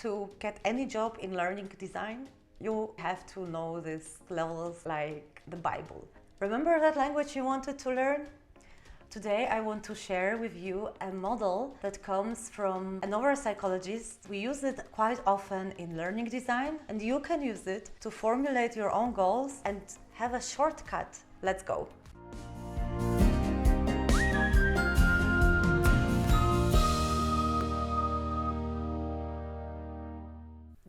To get any job in learning design, you have to know these levels like the Bible. Remember that language you wanted to learn? Today I want to share with you a model that comes from another psychologist. We use it quite often in learning design, and you can use it to formulate your own goals and have a shortcut. Let's go.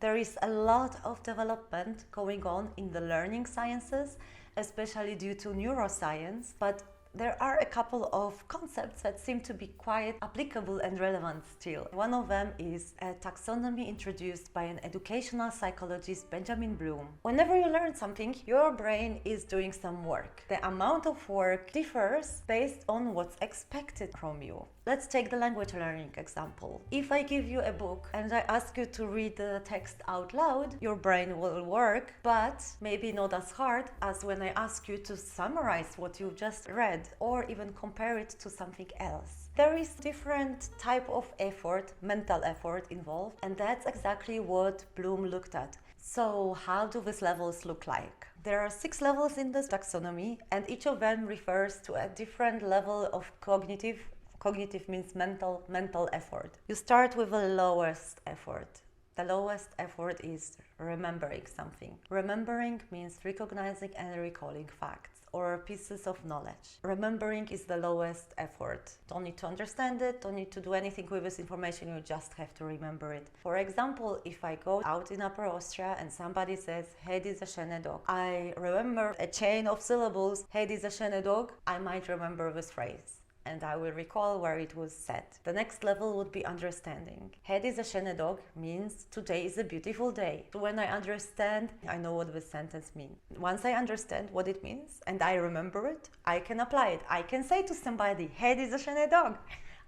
There is a lot of development going on in the learning sciences, especially due to neuroscience, but there are a couple of concepts that seem to be quite applicable and relevant still. One of them is a taxonomy introduced by an educational psychologist, Benjamin Bloom. Whenever you learn something, your brain is doing some work. The amount of work differs based on what's expected from you. Let's take the language learning example. If I give you a book and I ask you to read the text out loud, your brain will work, but maybe not as hard as when I ask you to summarize what you've just read or even compare it to something else. There is different type of effort, mental effort involved, and that's exactly what Bloom looked at. So how do these levels look like? There are 6 levels in this taxonomy, and each of them refers to a different level of cognitive means mental effort. You start with the lowest effort. The lowest effort is remembering something. Remembering means recognizing and recalling facts or pieces of knowledge. Remembering is the lowest effort. Don't need to understand it, don't need to do anything with this information, you just have to remember it. For example, if I go out in Upper Austria and somebody says, hey, this is a schöne Dog, I remember a chain of syllables, hey, this is a schöne Dog, I might remember this phrase, and I will recall where it was said. The next level would be understanding. Hey, this is a schöne Dog means today is a beautiful day. So when I understand, I know what this sentence means. Once I understand what it means and I remember it, I can apply it. I can say to somebody, hey, this is a schöne Dog.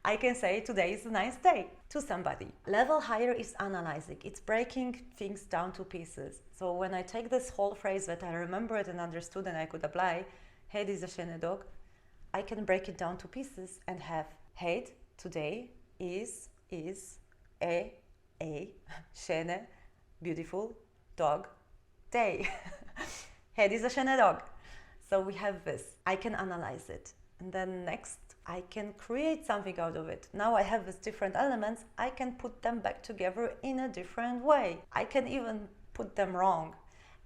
I can say today is a nice day to somebody. Level higher is analyzing. It's breaking things down to pieces. So when I take this whole phrase that I remembered and understood and I could apply, hey, this is a schöne Dog, I can break it down to pieces and have hate today is a schöne, beautiful dog day. Hate is a schöne Dog. So we have this. I can analyze it. And then next, I can create something out of it. Now I have these different elements. I can put them back together in a different way. I can even put them wrong.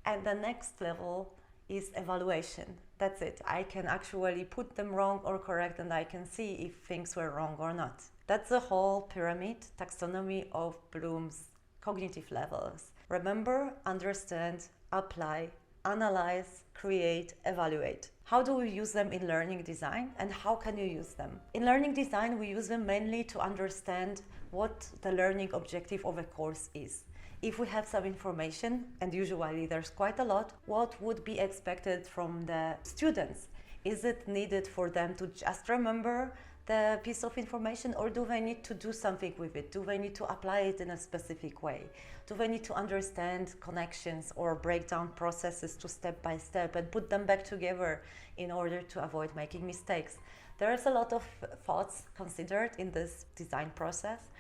And the next level is evaluation. That's it. I can actually put them wrong or correct, and I can see if things were wrong or not. That's the whole pyramid taxonomy of Bloom's cognitive levels. Remember, understand, apply, analyze, create, evaluate. How do we use them in learning design, and how can you use them? In learning design, we use them mainly to understand what the learning objective of a course is. If we have some information, and usually there's quite a lot, what would be expected from the students? Is it needed for them to just remember the piece of information, or do they need to do something with it? Do they need to apply it in a specific way? Do they need to understand connections or break down processes to step by step and put them back together in order to avoid making mistakes? There is a lot of thoughts considered in this design process.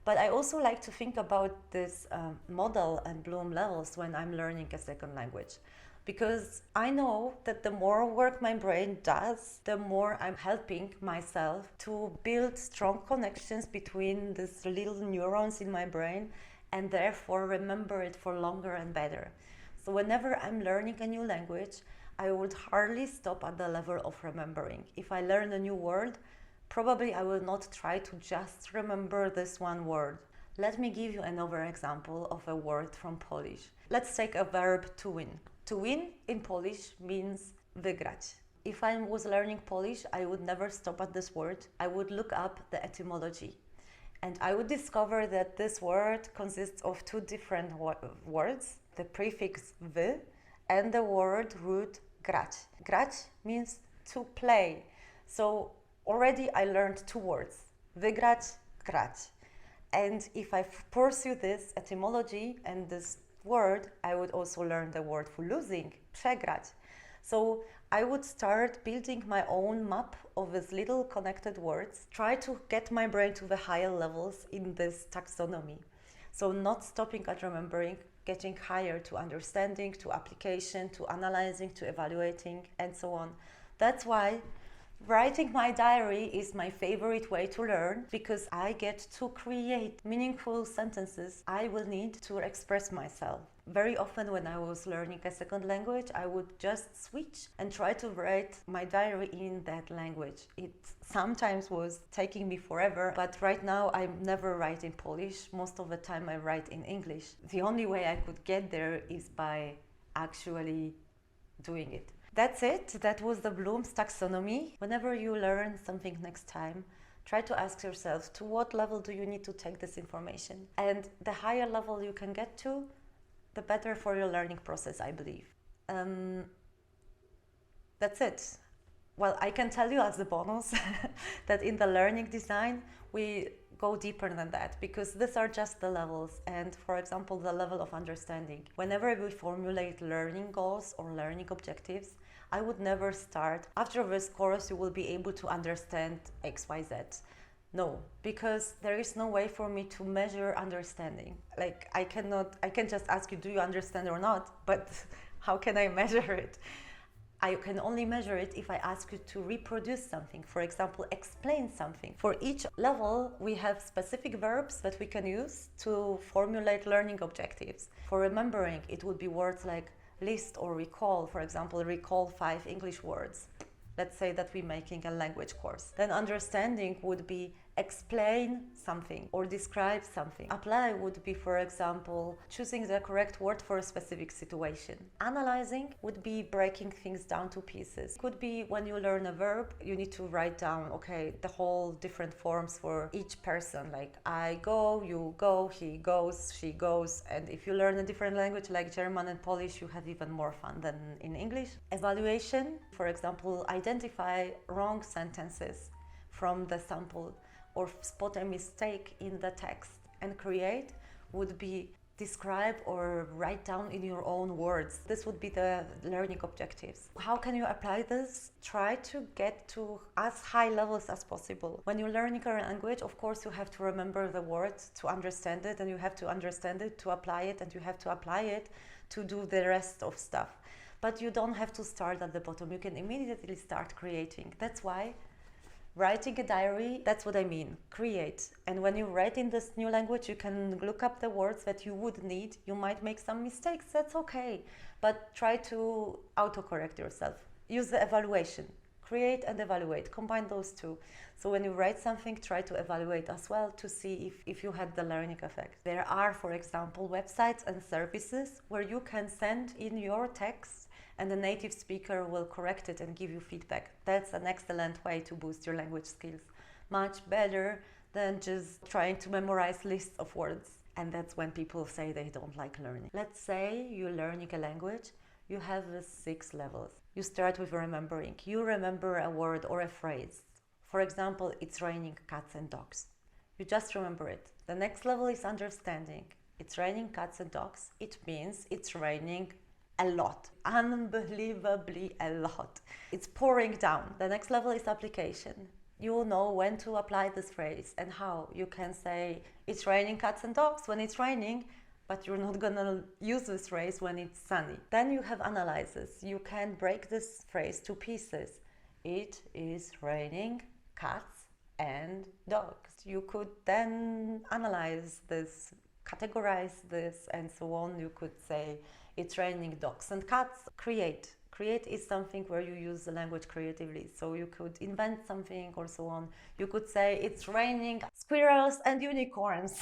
But I also like to think about this model and Bloom levels when I'm learning a second language. Because I know that the more work my brain does, the more I'm helping myself to build strong connections between these little neurons in my brain and therefore remember it for longer and better. So whenever I'm learning a new language, I would hardly stop at the level of remembering. If I learn a new word, probably I will not try to just remember this one word. Let me give you another example of a word from Polish. Let's take a verb to win. To win in Polish means wygrać. If I was learning Polish, I would never stop at this word. I would look up the etymology. And I would discover that this word consists of 2 different words, the prefix wy and the word root grać. Grać means to play. So already I learned 2 words, wygrać, grać. And if I pursue this etymology and this word, I would also learn the word for losing, przegrać. So I would start building my own map of these little connected words, try to get my brain to the higher levels in this taxonomy. So not stopping at remembering, getting higher to understanding, to application, to analyzing, to evaluating, and so on. That's why writing my diary is my favorite way to learn, because I get to create meaningful sentences I will need to express myself. Very often when I was learning a second language, I would just switch and try to write my diary in that language. It sometimes was taking me forever, but right now I never write in Polish. Most of the time I write in English. The only way I could get there is by actually doing it. That's it. That was the Bloom's taxonomy. Whenever you learn something next time, try to ask yourself, to what level do you need to take this information? And the higher level you can get to, the better for your learning process, I believe. That's it. Well, I can tell you as a bonus that in the learning design, we go deeper than that, because these are just the levels. And for example, the level of understanding. Whenever we formulate learning goals or learning objectives, I would never start, after this course you will be able to understand XYZ. No, because there is no way for me to measure understanding. Like I can just ask you, do you understand or not? But how can I measure it? I can only measure it if I ask you to reproduce something, for example, explain something. For each level, we have specific verbs that we can use to formulate learning objectives. For remembering, it would be words like list or recall, for example, recall 5 English words. Let's say that we're making a language course. Then understanding would be explain something or describe something. Apply would be, for example, choosing the correct word for a specific situation. Analyzing would be breaking things down to pieces. Could be when you learn a verb, you need to write down, okay, the whole different forms for each person, like I go, you go, he goes, she goes. And if you learn a different language like German and Polish, you have even more fun than in English. Evaluation, for example, identify wrong sentences from the sample or spot a mistake in the text. And create would be describe or write down in your own words. This would be the learning objectives. How can you apply this? Try to get to as high levels as possible. When you're learning a language, of course, you have to remember the words to understand it, and you have to understand it to apply it, and you have to apply it to do the rest of stuff. But you don't have to start at the bottom. You can immediately start creating. That's why writing a diary, that's what I mean, create. And when you write in this new language, you can look up the words that you would need. You might make some mistakes, that's okay. But try to autocorrect yourself. Use the evaluation. Create and evaluate, combine those two. So when you write something, try to evaluate as well to see if you had the learning effect. There are, for example, websites and services where you can send in your text and the native speaker will correct it and give you feedback. That's an excellent way to boost your language skills. Much better than just trying to memorize lists of words. And that's when people say they don't like learning. Let's say you're learning a language, you have 6 levels. You start with remembering. You remember a word or a phrase. For example, it's raining cats and dogs. You just remember it. The next level is understanding. It's raining cats and dogs. It means it's raining a lot, unbelievably a lot. It's pouring down. The next level is application. You will know when to apply this phrase and how. You can say it's raining cats and dogs when it's raining, but you're not gonna use this phrase when it's sunny. Then you have analysis. You can break this phrase to pieces. It is raining cats and dogs. You could then analyze this, categorize this, and so on. You could say it's raining dogs and cats. Create. Create is something where you use the language creatively. So you could invent something or so on. You could say it's raining squirrels and unicorns.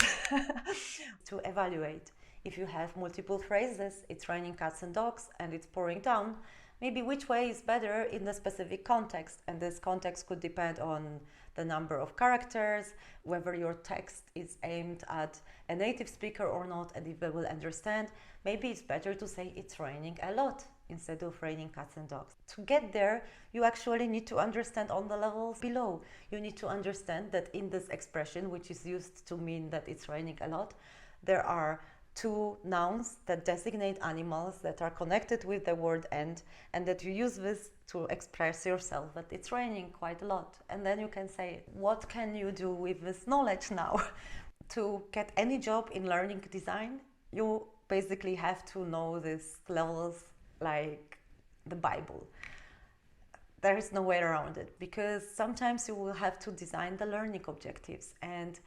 To evaluate. If you have multiple phrases, it's raining cats and dogs and it's pouring down, maybe which way is better in the specific context. And this context could depend on the number of characters, whether your text is aimed at a native speaker or not, and if they will understand. Maybe it's better to say it's raining a lot instead of raining cats and dogs. To get there, you actually need to understand on the levels below. You need to understand that in this expression, which is used to mean that it's raining a lot, there are 2 nouns that designate animals that are connected with the word and that you use this to express yourself that it's raining quite a lot. And then you can say, what can you do with this knowledge now? To get any job in learning design, you basically have to know these levels like the Bible. There is no way around it, because sometimes you will have to design the learning objectives and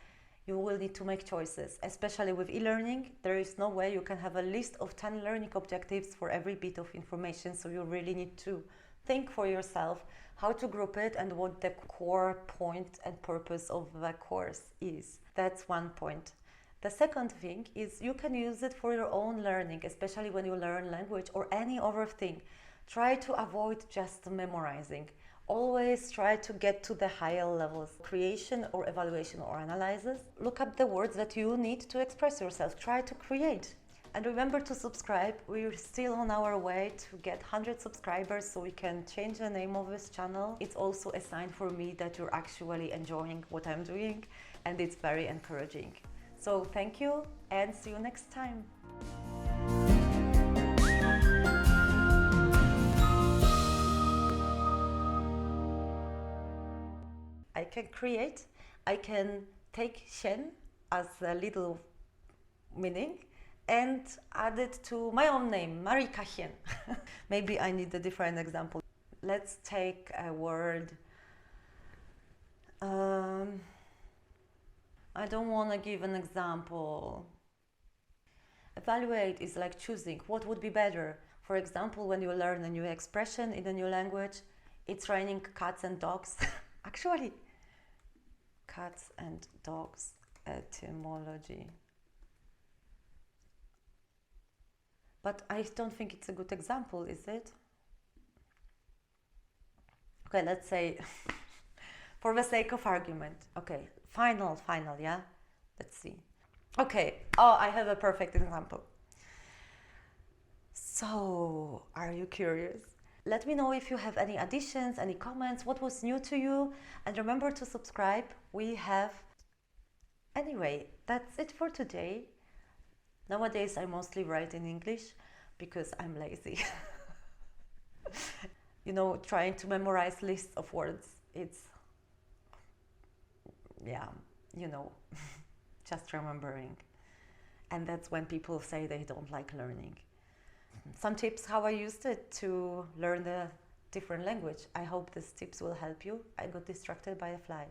you will need to make choices. Especially with e-learning, there is no way you can have a list of 10 learning objectives for every bit of information, so you really need to think for yourself how to group it and what the core point and purpose of the course is. That's one point. The second thing is you can use it for your own learning, especially when you learn language or any other thing. Try to avoid just memorizing. Always try to get to the higher levels, creation or evaluation or analysis. Look up the words that you need to express yourself. Try to create. And remember to subscribe. We're still on our way to get 100 subscribers, so we can change the name of this channel. It's also a sign for me that you're actually enjoying what I'm doing, and it's very encouraging. So thank you and see you next time. I can create, I can take Shen as a little meaning and add it to my own name, Marika Hien. Maybe I need a different example. Let's take a word. I don't want to give an example. Evaluate is like choosing what would be better. For example, when you learn a new expression in a new language, it's raining cats and dogs. Actually, cats and dogs etymology. But I don't think it's a good example, is it? Okay, let's say, for the sake of argument. Okay, final, yeah? Let's see. Okay, oh, I have a perfect example. So, are you curious? Let me know if you have any additions, any comments, what was new to you, and remember to subscribe. We have... Anyway, that's it for today. Nowadays I mostly write in English because I'm lazy. You know, trying to memorize lists of words, it's... yeah, you know, just remembering. And that's when people say they don't like learning. Some tips how I used it to learn the different language. I hope these tips will help you. I got distracted by a fly.